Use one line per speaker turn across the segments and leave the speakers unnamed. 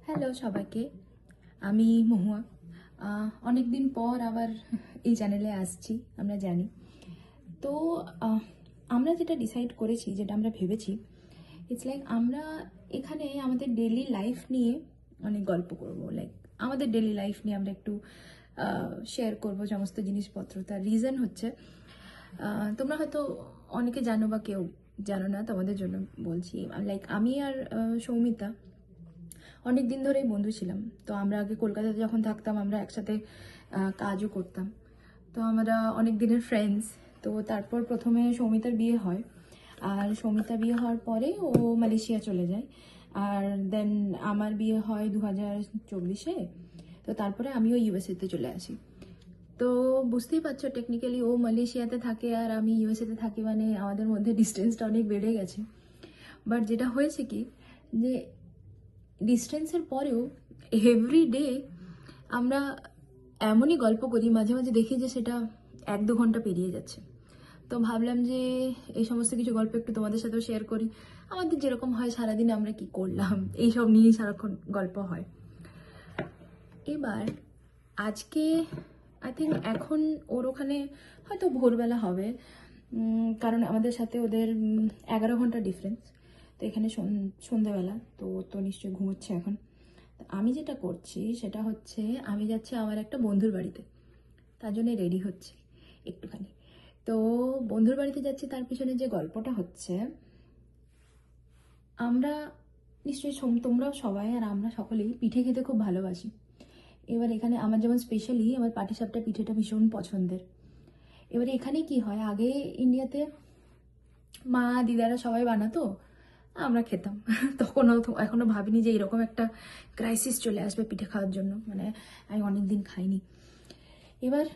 Hello সবাইকে, আমি মহুয়া। অনেক দিন পর আবার এই চ্যানেলে আসছি, আমরা জানি। তো আমরা যেটা ডিসাইড করেছি, যেটা আমরা ভেবেছি, ইটস লাইক আমরা এখানে আমাদের ডেলি লাইফ নিয়ে অনেক গল্প করব। লাইক আমাদের ডেলি লাইফ নিয়ে আমরা একটু শেয়ার করব সমস্ত জিনিসপত্র। তার রিজন হচ্ছে, তোমরা হয়তো অনেকে জানো বা কেউ জানো না, তোমাদের জন্য বলছি। লাইক আমি আর সৌমিতা অনেক দিন ধরেই বন্ধু ছিলাম। তো আমরা আগে কলকাতাতে যখন থাকতাম আমরা একসাথে কাজও করতাম। তো আমরা অনেক দিনের ফ্রেন্ডস। তো তারপর প্রথমে সৌমিতার বিয়ে হয়, আর সৌমিতা বিয়ে হওয়ার পরে ও মালয়েশিয়া চলে যায়। আর দেন আমার বিয়ে হয় 2024-এ। তো তারপরে আমিও ইউএসএতে চলে আসি। তো বুঝতেই পারছো, টেকনিক্যালি ও মালয়েশিয়াতে থাকে আর আমি ইউএসএতে থাকি, মানে আমাদের মধ্যে ডিস্টেন্সটা অনেক বেড়ে গেছে। বাট যেটা হয়েছে কি, যে ডিস্টেন্সের পরেও এভরিডে আমরা এমনই গল্প করি, মাঝে মাঝে দেখি যে সেটা 1-2 ঘন্টা পেরিয়ে যাচ্ছে। তো ভাবলাম যে এই সমস্ত কিছু গল্প একটু তোমাদের সাথেও শেয়ার করি। আমাদের যেরকম হয় সারাদিন আমরা কি করলাম, এইসব নিয়েই সারাক্ষণ গল্প হয়। এবার আজকে আই থিঙ্ক এখন ওর ওখানে হয়তো ভোরবেলা হবে, কারণ আমাদের সাথে ওদের 11 ঘন্টা ডিফারেন্স। তো এখানে সন্ধ্যাবেলা, তো তো নিশ্চয়ই ঘুমোচ্ছে এখন। আমি যেটা করছি সেটা হচ্ছে, আমি যাচ্ছি আমার একটা বন্ধুর বাড়িতে, তার জন্য রেডি হচ্ছি একটুখানি। তো বন্ধুর বাড়িতে যাচ্ছি, তার পিছনে যে গল্পটা হচ্ছে, আমরা নিশ্চয়ই তোমরাও সবাই আর আমরা সকলেই পিঠে খেতে খুব ভালোবাসি। এবার এখানে আমার যেমন স্পেশালি আমার পাটিসাপটা পিঠেটা ভীষণ পছন্দের। এবারে এখানে কি হয়, আগে ইন্ডিয়াতে মা দিদারা সবাই বানাতো, আমরা খেতাম। তখনও এখনো ভাবিনি যে এরকম একটা ক্রাইসিস চলে আসবে পিঠে খাওয়ার জন্য, মানে আমি অনেক দিন খাইনি। এবার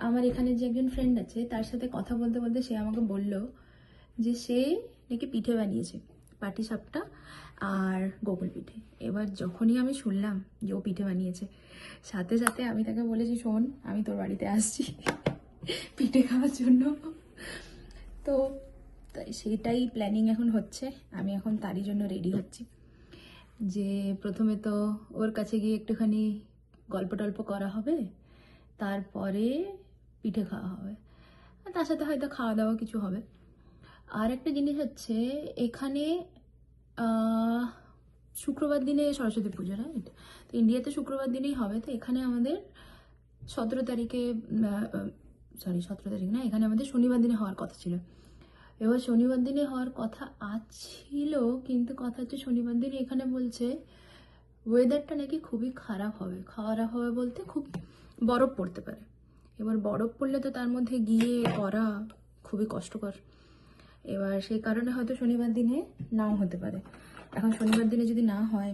আমার এখানে যে একজন ফ্রেন্ড আছে, তার সাথে কথা বলতে বলতে সে আমাকে বলল যে সে নাকি পিঠে বানিয়েছে, পাটিসাপটা আর গোকুল পিঠে। এবার যখনই আমি শুনলাম যে ও পিঠে বানিয়েছে, সাথে সাথে আমি তাকে বলেছি, শোন আমি তোর বাড়িতে আসছি পিঠে খাওয়ার জন্য। তো সেটাই প্ল্যানিং এখন হচ্ছে। আমি এখন তারই জন্য রেডি হচ্ছি, যে প্রথমে তো ওর কাছে গিয়ে একটুখানি গল্প টল্প করা হবে, তারপরে পিঠে খাওয়া হবে, আর তার সাথে হয়তো খাওয়া দাওয়া কিছু হবে। আর একটা জিনিস হচ্ছে, এখানে শুক্রবার দিনে সরস্বতী পুজো, রাইট? তো ইন্ডিয়াতে শুক্রবার দিনেই হবে, তো এখানে আমাদের 17 তারিখে, সরি 17 তারিখ না, এখানে আমাদের শনিবার দিনে হওয়ার কথা ছিল। এবার শনিবার দিনে হওয়ার কথা ছিল, কিন্তু কথা হচ্ছে শনিবার দিনে এখানে বলছে ওয়েদারটা নাকি খুবই খারাপ হবে। খারাপ হবে বলতে খুব বরফ পড়তে পারে। এবার বরফ পড়লে তো তার মধ্যে গিয়ে করা খুবই কষ্টকর। এবার সেই কারণে হয়তো শনিবার দিনে নাও হতে পারে। এখন শনিবার দিনে যদি না হয়,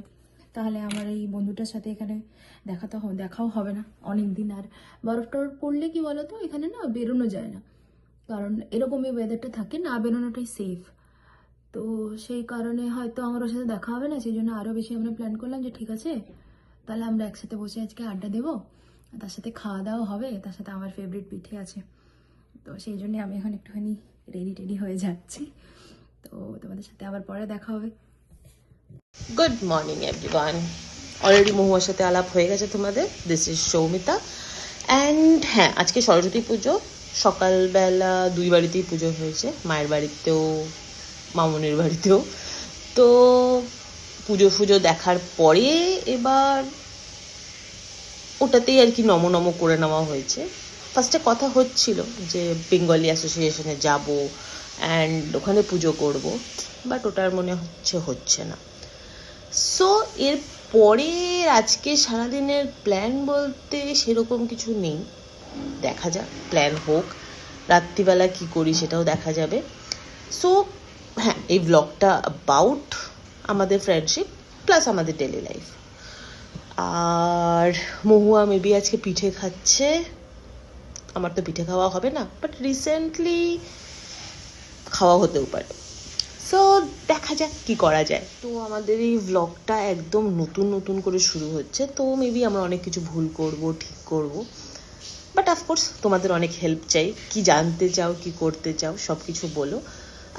তাহলে আমার এই বন্ধুটার সাথে এখানে দেখাও হবে না অনেক দিন। আর বরফ টরফ পড়লে কি বলতো, এখানে না বেরোনো যায় না, কারণ এরকমই ওয়েদারটা থাকে, না বেরোনোটাই সেফ। তো সেই কারণে হয়তো আমার ওর সাথে দেখা হবে না, সেই জন্য আরও বেশি আমরা প্ল্যান করলাম যে ঠিক আছে, তাহলে আমরা একসাথে বসে আজকে আড্ডা দেবো, তার সাথে খাওয়া দাওয়া হবে, তার সাথে আমার ফেভারিট পিঠে আছে। তো সেই জন্যে আমি এখন একটুখানি রেডি হয়ে যাচ্ছি। তো তোমাদের সাথে আবার পরে দেখা হবে।
Good morning everyone. অলরেডি মহুয়ার সাথে আলাপ হয়ে গেছে তোমাদের। This is Soumita. অ্যান্ড হ্যাঁ, আজকে সরস্বতী পুজো। সকালবেলা দুই বাড়িতেই পুজো হয়েছে, মায়ের বাড়িতেও মামনির বাড়িতেও। তো পুজো ফুজো দেখার পরে এবার ওটাতেই আর কি নম করে নেওয়া হয়েছে। ফার্স্টে কথা হচ্ছিল যে বেঙ্গলি অ্যাসোসিয়েশনে যাব অ্যান্ড ওখানে পুজো করব, বাট ওটার মনে হচ্ছে না। সো এর পরে আজকে সারাদিনের প্ল্যান বলতে সেরকম কিছু নেই, দেখা যাক, প্ল্যান হোক, রাত্রিবেলা কি করি সেটাও দেখা যাবে। সো হ্যাঁ, এই ব্লগটা অ্যাবাউট আমাদের ফ্রেন্ডশিপ প্লাস আমাদের ডেলি লাইফ। আর মহুয়া মেবি আজকে পিঠে খাচ্ছে, আমার তো পিঠে খাওয়া হবে না, বাট রিসেন্টলি খাওয়া হতেও পারে। সো দেখা যাক কি করা যায়। তো আমাদের এই ভ্লগটা একদম নতুন করে শুরু হচ্ছে, তো মেবি আমরা অনেক কিছু ভুল করব, ঠিক করব, বাট অফকোর্স তোমাদের অনেক হেল্প চাই, কি জানতে চাও, কি করতে চাও, সব কিছু বলো।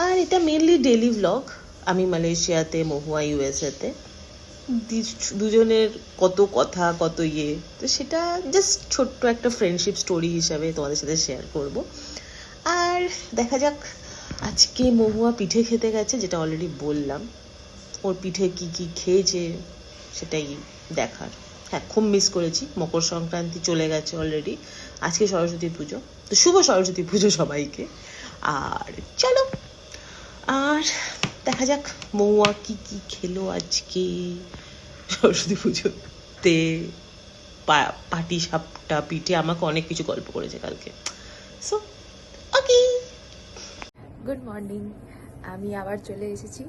আর এটা মেনলি ডেলি ভ্লগ। আমি মালয়েশিয়াতে, মহুয়া ইউএসএতে। দুজনের কত কথা, কত ইয়ে, তো সেটা জাস্ট ছোট্ট একটা ফ্রেন্ডশিপ স্টোরি হিসাবে তোমাদের সাথে শেয়ার করব। আর দেখা যাক, আজকে মহুয়া পিঠে খেতে গেছে, যেটা অলরেডি বললাম। ওর পিঠে কি কি খেয়েছে সেটাই দেখার। হ্যাঁ, খুব মিস করেছি। মকর সংক্রান্তি চলে গেছে অলরেডি, আজকে সরস্বতী পুজো, তো শুভ সরস্বতী পুজো সবাইকে। আর চলো, আর দেখা যাক মহুয়া কি কি খেলো আজকে সরস্বতী পুজোতে। পাটি সাপটা পিঠে, আমাকে অনেক কিছু গল্প করেছে কালকে। সো ওকে,
গুড মর্নিং, আমি আবার চলে এসেছি।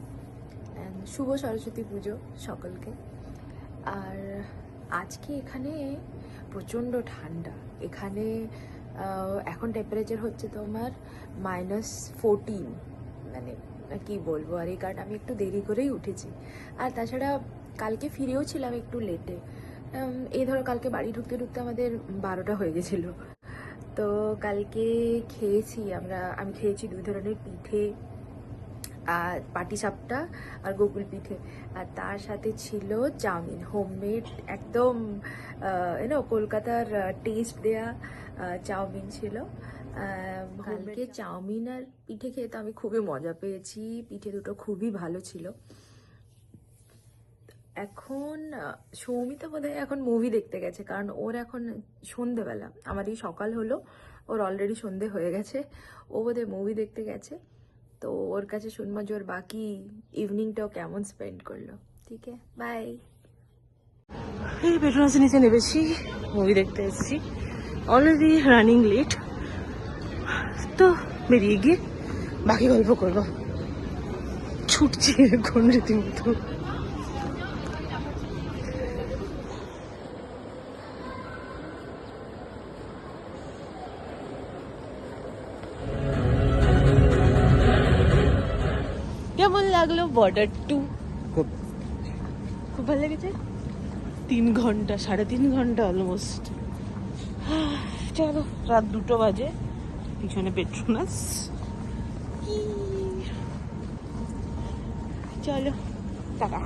And শুভ সরস্বতী পুজো সকলকে। আর আজকে এখানে প্রচণ্ড ঠান্ডা। এখানে এখন টেম্পারেচার হচ্ছে তোমার -14, মানে কি বলবো। আর এই কারণে আমি একটু দেরি করেই উঠেছি। আর তাছাড়া কালকে ফিরেও ছিলাম একটু লেটে। এই ধরো কালকে বাড়ি ঢুকতে ঢুকতে আমাদের 12টা হয়ে গেছিলো। তো কালকে আমি খেয়েছি 2 ধরনের পিঠে, আর পাটিসাপটা আর গোকুল পিঠে। আর তার সাথে ছিল চাউমিন, হোমমেড একদম কলকাতার টেস্ট দেয়া চাউমিন ছিল। কালকে চাউমিন আর পিঠে খেয়ে তো আমি খুবই মজা পেয়েছি। পিঠে দুটো খুবই ভালো ছিল। এখন সৌমিতা বোধহয় এখন মুভি দেখতে গেছে, কারণ ওর এখন সন্ধেবেলা, আমারই সকাল হলো, ওর অলরেডি সন্ধে হয়ে গেছে। ও বোধহয় মুভি দেখতে গেছে। তো ওর কাছে শুনবো যে ওর বাকি ইভিনিংটাও কেমন স্পেন্ড করলো। ঠিক আছে, বাই।
এই পেট্রোনাসের নিচে নেমেছি, মুভি দেখতে এসেছি। অলরেডি রানিং লেট, তো বেরিয়ে গিয়ে বাকি গল্প করবো। ছুটছি এখন রীতিমতো। কেমন লাগলো বর্ডার 2? খুব ভালো লেগেছে। 3 ঘন্টা, 3.5 ঘন্টা অলমোস্ট। চলো, রাত 2টো বাজে, পিছনে পেট্রোনাস। চলো, টাটা।